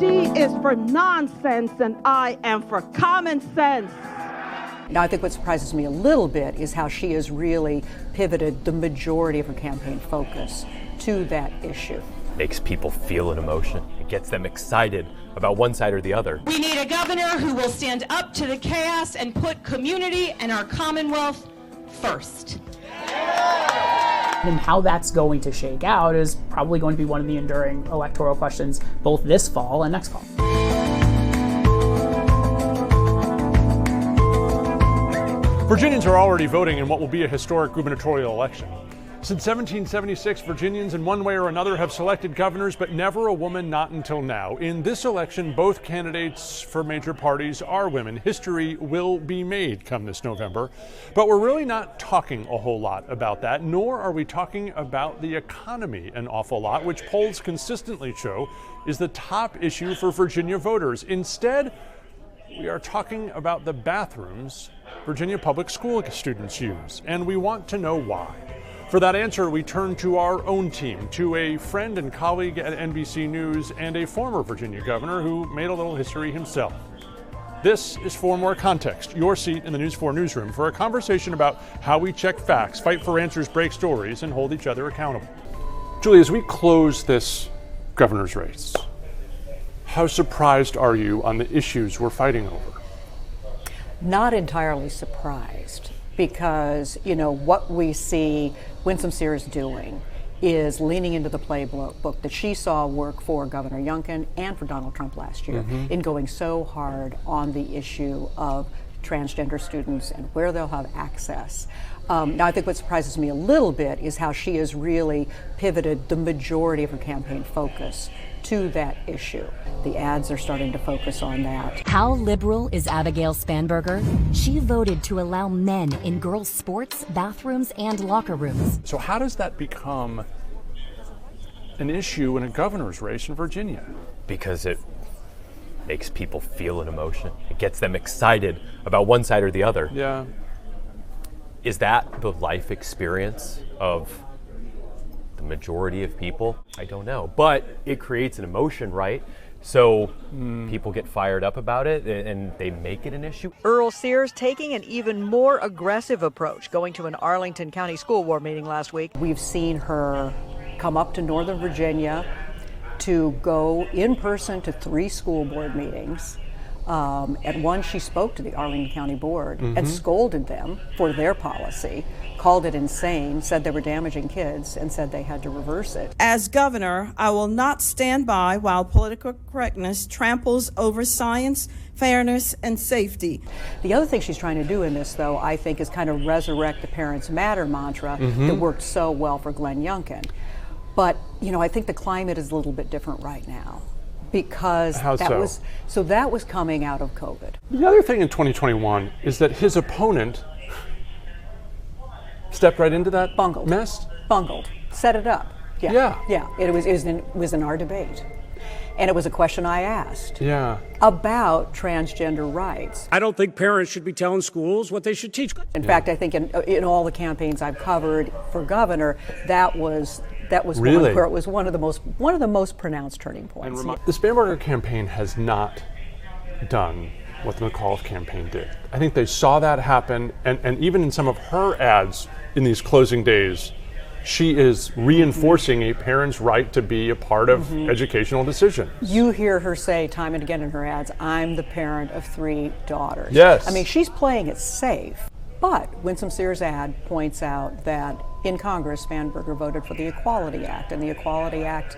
She is for nonsense and I am for common sense. Now, I think what surprises me a little bit is how she has really pivoted the majority of her campaign focus to that issue. Makes people feel an emotion. It gets them excited about one side or the other. We need a governor who will stand up to the chaos and put community and our Commonwealth first. And how that's going to shake out is probably going to be one of the enduring electoral questions both this fall and next fall. Virginians are already voting in what will be a historic gubernatorial election. Since 1776, Virginians in one way or another have selected governors, but never a woman, not until now. In this election, both candidates for major parties are women. History will be made come this November. But we're really not talking a whole lot about that, nor are we talking about the economy an awful lot, which polls consistently show is the top issue for Virginia voters. Instead, we are talking about the bathrooms Virginia public school students use, and we want to know why. For that answer, we turn to our own team, to a friend and colleague at NBC News and a former Virginia governor who made a little history himself. This is For More Context, your seat in the News 4 newsroom for a conversation about how we check facts, fight for answers, break stories, and hold each other accountable. Julie, as we close this governor's race, how surprised are you on the issues we're fighting over? Not entirely surprised, because, what we see Winsome Earle-Sears doing is leaning into the playbook that she saw work for Governor Youngkin and for Donald Trump last year in going so hard on the issue of transgender students and where they'll have access. Now, I think what surprises me a little bit is how she has really pivoted the majority of her campaign focus to that issue. The ads are starting to focus on that. How liberal is Abigail Spanberger? She voted to allow men in girls' sports, bathrooms, and locker rooms. So how does that become an issue in a governor's race in Virginia? Because it makes people feel an emotion. It gets them excited about one side or the other. Yeah. Is that the life experience of the majority of people? I don't know. But it creates an emotion, right? So people get fired up about it and they make it an issue. Earle-Sears taking an even more aggressive approach, going to an Arlington County School Board meeting last week. We've seen her come up to Northern Virginia to go in person to 3 school board meetings. At one, she spoke to the Arlington County Board and scolded them for their policy, called it insane, said they were damaging kids, and said they had to reverse it. As governor, I will not stand by while political correctness tramples over science, fairness, and safety. The other thing she's trying to do in this, though, I think, is kind of resurrect the Parents Matter mantra that worked so well for Glenn Youngkin. But, I think the climate is a little bit different right now. Because that was coming out of COVID. The other thing in 2021 is that his opponent stepped right into that mess. Bungled, set it up. Yeah. It was in our debate, and it was a question I asked. About transgender rights. I don't think parents should be telling schools what they should teach. In fact, I think in all the campaigns I've covered for governor, that was really? Where it was one of the most pronounced turning points. The Spanberger campaign has not done what the McAuliffe campaign did. I think they saw that happen, and even in some of her ads in these closing days, she is reinforcing a parent's right to be a part of educational decisions. You hear her say time and again in her ads, "I'm the parent of 3 daughters." Yes. I mean, she's playing it safe. But Winsome Earle-Sears' ad points out that in Congress, Spanberger voted for the Equality Act, and the Equality Act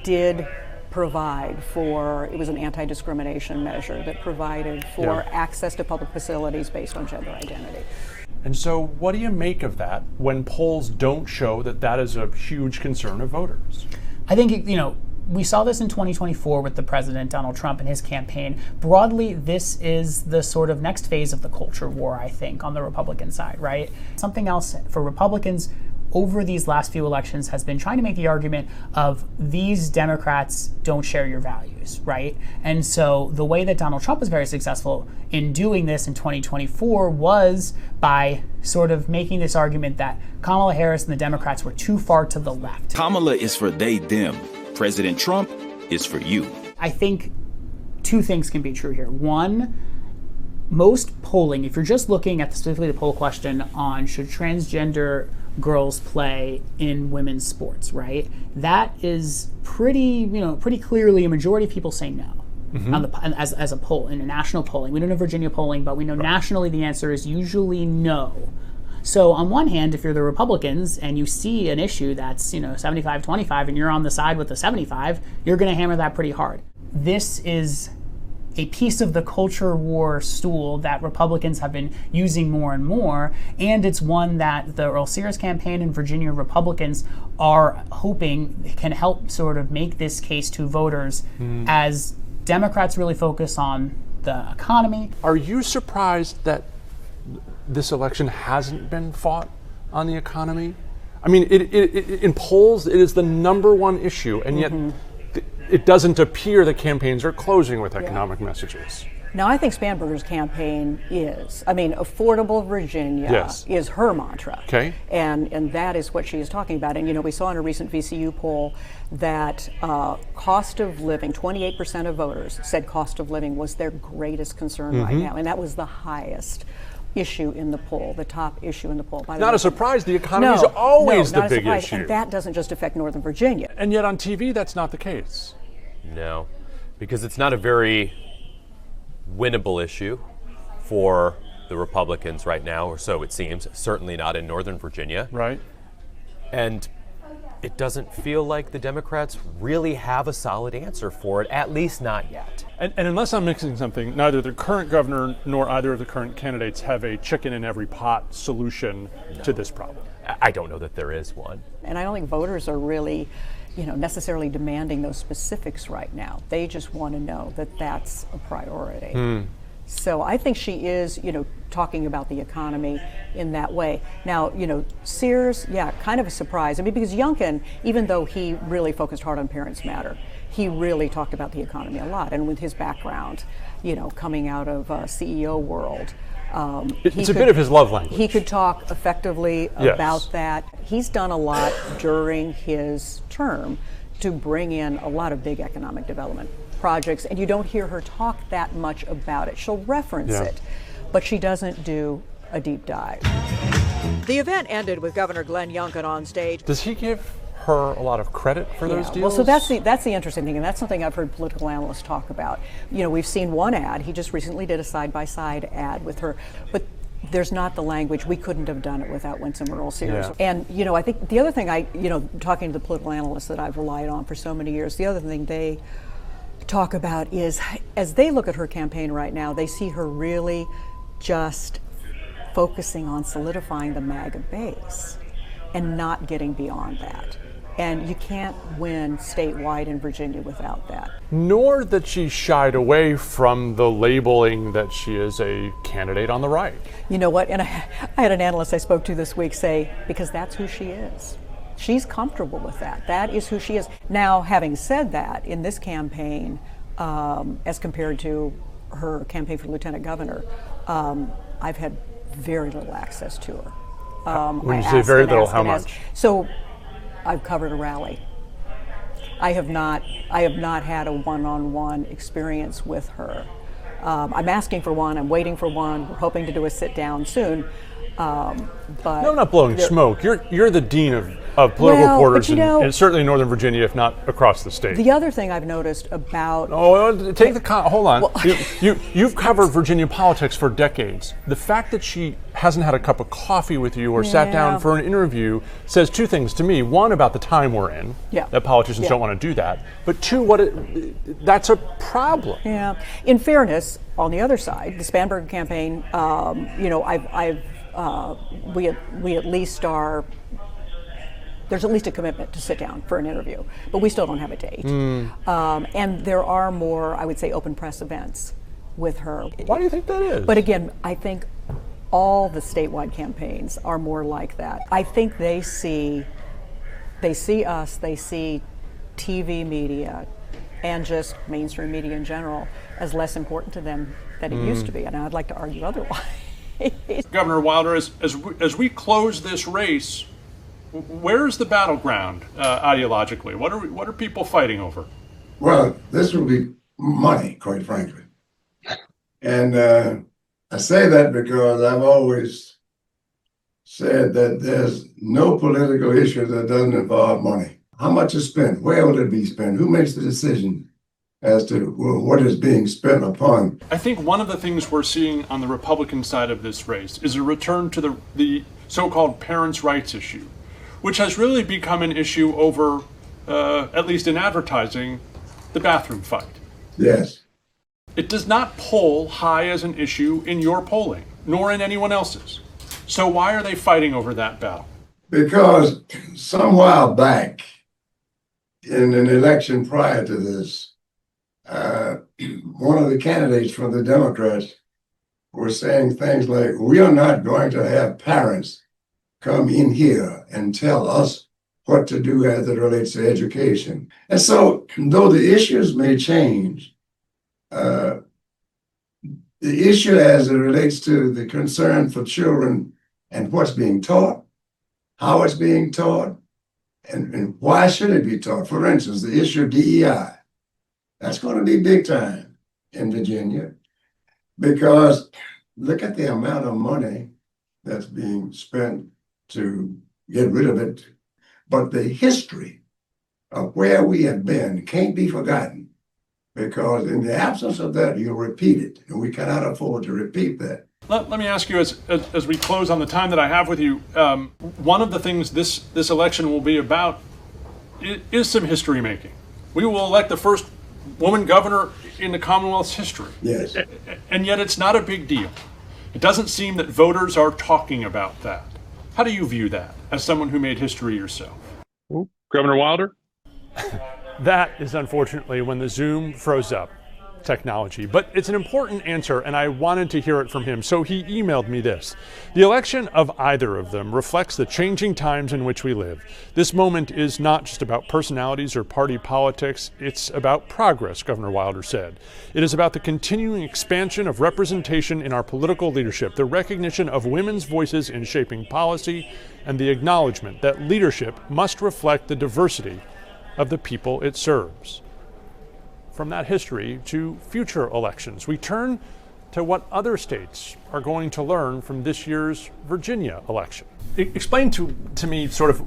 did provide for, it was an anti-discrimination measure that provided for access to public facilities based on gender identity. And so what do you make of that when polls don't show that that is a huge concern of voters? I think, we saw this in 2024 with the president, Donald Trump, and his campaign. Broadly, this is the sort of next phase of the culture war, I think, on the Republican side, right? Something else for Republicans over these last few elections has been trying to make the argument of these Democrats don't share your values, right? And so the way that Donald Trump was very successful in doing this in 2024 was by sort of making this argument that Kamala Harris and the Democrats were too far to the left. Kamala is for they, them. President Trump is for you. I think two things can be true here. One, most polling, if you're just looking at specifically the poll question on should transgender girls play in women's sports, right? That is pretty clearly a majority of people say no. As a poll, in a national polling. We don't know Virginia polling, but we know nationally the answer is usually no. So on one hand, if you're the Republicans and you see an issue that's 75-25 and you're on the side with the 75, you're going to hammer that pretty hard. This is a piece of the culture war stool that Republicans have been using more and more, and it's one that the Earle-Sears campaign and Virginia Republicans are hoping can help sort of make this case to voters as Democrats really focus on the economy. Are you surprised that this election hasn't been fought on the economy? I mean, in polls, it is the number one issue, and yet it doesn't appear that campaigns are closing with economic messages. Now, I think Spanberger's campaign is, affordable Virginia is her mantra. Okay. And that is what she is talking about. And, we saw in a recent VCU poll that cost of living, 28% of voters said cost of living was their greatest concern right now. And that was the highest issue in the poll, the top issue in the poll. Not a surprise. The economy is always the big issue. And that doesn't just affect Northern Virginia. And yet on TV, that's not the case. No, because it's not a very winnable issue for the Republicans right now, or so it seems. Certainly not in Northern Virginia. Right. And it doesn't feel like the Democrats really have a solid answer for it, at least not yet. And unless I'm mixing something, neither the current governor nor either of the current candidates have a chicken in every pot solution to this problem. I don't know that there is one. And I don't think voters are really, necessarily demanding those specifics right now. They just want to know that that's a priority. So I think she is, talking about the economy in that way. Now, Sears, kind of a surprise. Because Youngkin, even though he really focused hard on Parents Matter, he really talked about the economy a lot. And with his background, coming out of CEO world, it's a bit of his love language. He could talk effectively about that. He's done a lot during his term to bring in a lot of big economic development projects, and you don't hear her talk that much about it. She'll reference it, but she doesn't do a deep dive. The event ended with Governor Glenn Youngkin on stage. Does he give her a lot of credit for those deals? Well, so that's the interesting thing, and that's something I've heard political analysts talk about. We've seen one ad. He just recently did a side-by-side ad with her, but there's not the language. We couldn't have done it without Winsome Earle-Sears. And, I think the other thing talking to the political analysts that I've relied on for so many years, the other thing they talk about is, as they look at her campaign right now, they see her really just focusing on solidifying the MAGA base and not getting beyond that. And you can't win statewide in Virginia without that. Nor that she shied away from the labeling that she is a candidate on the right. You know what? And I had an analyst I spoke to this week say, because that's who she is. She's comfortable with that. That is who she is. Now, having said that, in this campaign, as compared to her campaign for lieutenant governor, I've had very little access to her. When you say very little, how much? So I've covered a rally. I have not had a one-on-one experience with her. I'm asking for one. I'm waiting for one. We're hoping to do a sit-down soon. But no, I'm not blowing smoke. You're the dean of political reporters in certainly Northern Virginia, if not across the state. The other thing I've noticed about hold on. Well, you've covered Virginia politics for decades. The fact that she hasn't had a cup of coffee with you or sat down for an interview says two things to me. One, about the time we're in, that politicians don't want to do that. But two, that's a problem. Yeah. In fairness, on the other side, the Spanberger campaign, we at least are. There's at least a commitment to sit down for an interview, but we still don't have a date. And there are more, I would say, open press events with her. Why do you think that is? But again, I think all the statewide campaigns are more like that. I think they see us, they see TV media and just mainstream media in general as less important to them than it used to be, and I'd like to argue otherwise. Governor Wilder, as we close this race, where's the battleground ideologically? What are people fighting over? Well, this will be money, quite frankly. And I say that because I've always said that there's no political issue that doesn't involve money. How much is spent? Where will it be spent? Who makes the decision as to what is being spent upon? I think one of the things we're seeing on the Republican side of this race is a return to the so-called parents' rights issue, which has really become an issue over, at least in advertising, the bathroom fight. Yes. It does not poll high as an issue in your polling, nor in anyone else's. So why are they fighting over that battle? Because some while back, in an election prior to this, one of the candidates from the Democrats were saying things like, we are not going to have parents come in here and tell us what to do as it relates to education. And so, though the issues may change, the issue as it relates to the concern for children and what's being taught, how it's being taught, and why should it be taught? For instance, the issue of DEI. That's going to be big time in Virginia, because look at the amount of money that's being spent to get rid of it. But the history of where we have been can't be forgotten, because in the absence of that, you'll repeat it, and we cannot afford to repeat that. Let me ask you, as we close on the time that I have with you, one of the things this election will be about is some history making. We will elect the first woman governor in the Commonwealth's history. Yes. And yet it's not a big deal. It doesn't seem that voters are talking about that. How do you view that as someone who made history yourself? Ooh, Governor Wilder? That is unfortunately when the Zoom froze up technology, but it's an important answer and I wanted to hear it from him. So he emailed me this. The election of either of them reflects the changing times in which we live. This moment is not just about personalities or party politics, it's about progress, Governor Wilder said. It is about the continuing expansion of representation in our political leadership, the recognition of women's voices in shaping policy, and the acknowledgement that leadership must reflect the diversity of the people it serves. From that history to future elections, we turn to what other states are going to learn from this year's Virginia election. Explain to me sort of,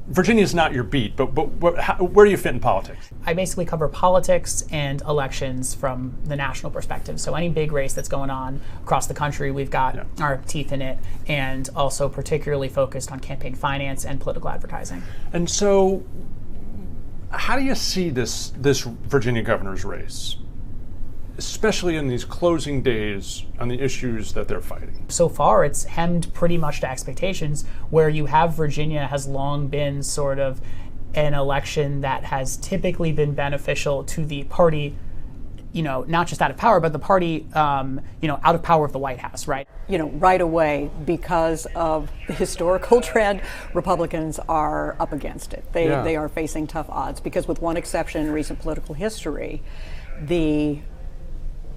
Virginia is not your beat, but where do you fit in politics? I basically cover politics and elections from the national perspective. So any big race that's going on across the country, we've got our teeth in it, and also particularly focused on campaign finance and political advertising. And so, how do you see this Virginia governor's race, especially in these closing days on the issues that they're fighting? So far, it's hemmed pretty much to expectations, where you have Virginia has long been sort of an election that has typically been beneficial to the party, you know, not just out of power, but the party, you know, out of power of the White House, right? You know, right away, because of the historical trend, Republicans are up against it. They are facing tough odds, because with one exception in recent political history, the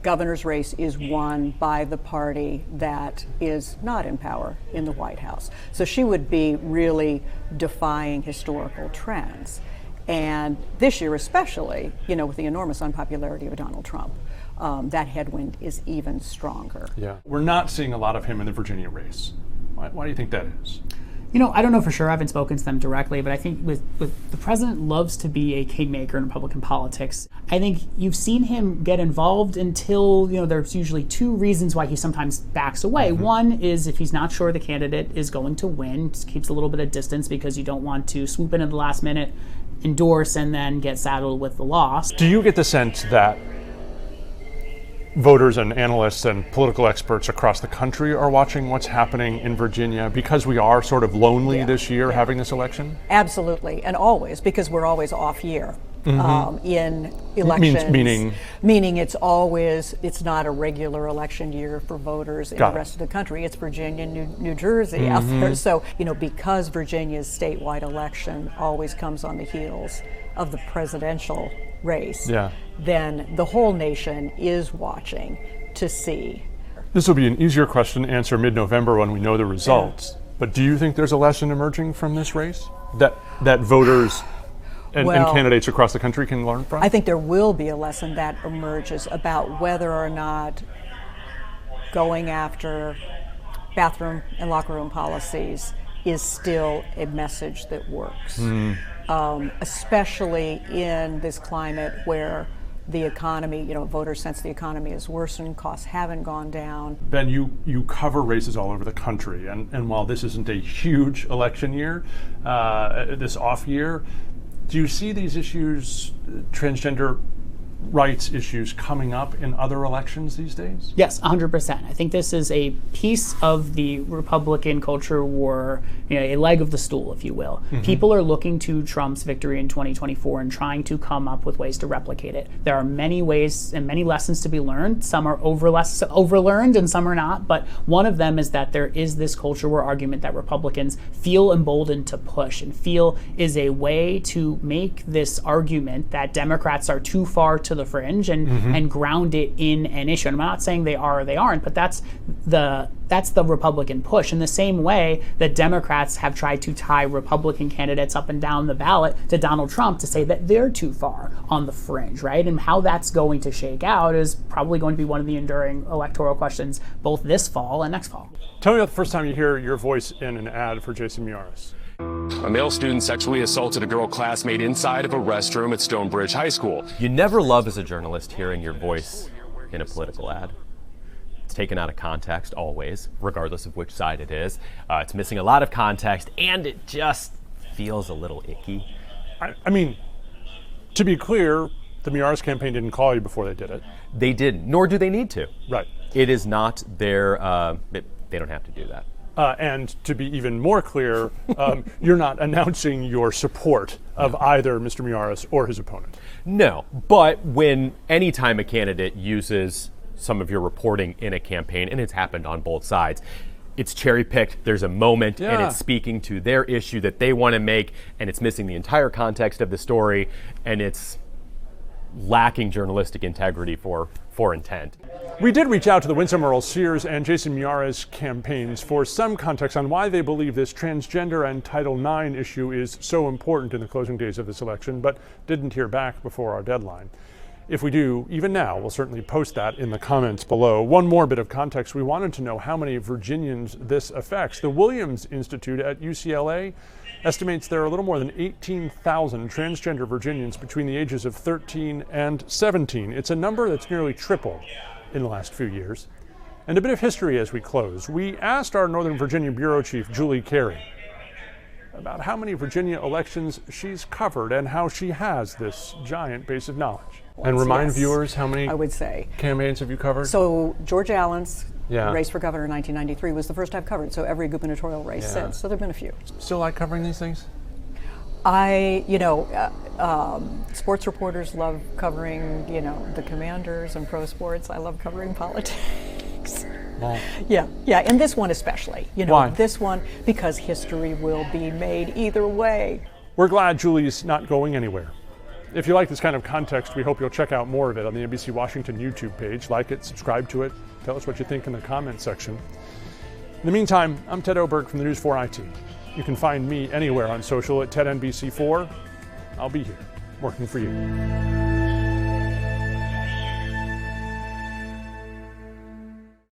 governor's race is won by the party that is not in power in the White House. So she would be really defying historical trends. And this year especially, you know, with the enormous unpopularity of Donald Trump, that headwind is even stronger. Yeah, we're not seeing a lot of him in the Virginia race. Why do you think that is? You know, I don't know for sure. I haven't spoken to them directly, but I think with the president loves to be a kingmaker in Republican politics. I think you've seen him get involved until, you know, there's usually two reasons why he sometimes backs away. Mm-hmm. One is if he's not sure the candidate is going to win, just keeps a little bit of distance because you don't want to swoop in at the last minute, endorse, and then get saddled with the loss. Do you get the sense that voters and analysts and political experts across the country are watching what's happening in Virginia because we are sort of lonely this year having this election? Absolutely, and always, because we're always off year. In elections, meaning it's not a regular election year for voters in the rest of the country. It's Virginia, New Jersey out there. So, you know, because Virginia's statewide election always comes on the heels of the presidential race, then the whole nation is watching to see. This will be an easier question to answer mid-November when we know the results. But do you think there's a lesson emerging from this race that voters and candidates across the country can learn from? I think there will be a lesson that emerges about whether or not going after bathroom and locker room policies is still a message that works, especially in this climate where the economy, voters sense the economy has worsened, costs haven't gone down. Ben, you cover races all over the country, and while this isn't a huge election year, this off year, do you see these issues, transgender rights issues, coming up in other elections these days? Yes, 100%. I think this is a piece of the Republican culture war, a leg of the stool, if you will. People are looking to Trump's victory in 2024 and trying to come up with ways to replicate it. There are many ways and many lessons to be learned. Some are overlearned and some are not, but one of them is that there is this culture war argument that Republicans feel emboldened to push and feel is a way to make this argument that Democrats are too far to the fringe and ground it in an issue. And I'm not saying they are or they aren't, but that's the Republican push. In the same way that Democrats have tried to tie Republican candidates up and down the ballot to Donald Trump to say that they're too far on the fringe, right? And how that's going to shake out is probably going to be one of the enduring electoral questions both this fall and next fall. Tell me about the first time you hear your voice in an ad for Jason Miyares. A male student sexually assaulted a girl classmate inside of a restroom at Stonebridge High School. You never love as a journalist hearing your voice in a political ad. It's taken out of context always, regardless of which side it is. It's missing a lot of context, and it just feels a little icky. I mean, to be clear, the Miyares campaign didn't call you before they did it. They didn't, nor do they need to. Right. It is not their, they don't have to do that. And to be even more clear, you're not announcing your support of either Mr. Miyares or his opponent. No, but anytime a candidate uses some of your reporting in a campaign, and it's happened on both sides, it's cherry-picked, there's a moment, and it's speaking to their issue that they want to make, and it's missing the entire context of the story, and it's lacking journalistic integrity for intent. We did reach out to the Winsome Earle-Sears and Jason Miyares campaigns for some context on why they believe this transgender and Title IX issue is so important in the closing days of this election, but didn't hear back before our deadline. If we do, even now, we'll certainly post that in the comments below. One more bit of context, we wanted to know how many Virginians this affects. The Williams Institute at UCLA estimates there are a little more than 18,000 transgender Virginians between the ages of 13 and 17. It's a number that's nearly tripled in the last few years. And a bit of history as we close. We asked our Northern Virginia Bureau Chief, Julie Carey, about how many Virginia elections she's covered and how she has this giant base of knowledge. And remind viewers how many campaigns have you covered? So George Allen's race for governor in 1993 was the first I've covered, so every gubernatorial race since. So there have been a few. Still like covering these things? Sports reporters love covering, the Commanders and pro sports. I love covering politics. Wow. Yeah, and this one especially. Why? This one, because history will be made either way. We're glad Julie's not going anywhere. If you like this kind of context, we hope you'll check out more of it on the NBC Washington YouTube page. Like it, subscribe to it, tell us what you think in the comments section. In the meantime, I'm Ted Oberg from the News 4 IT. You can find me anywhere on social at TedNBC4. I'll be here, working for you.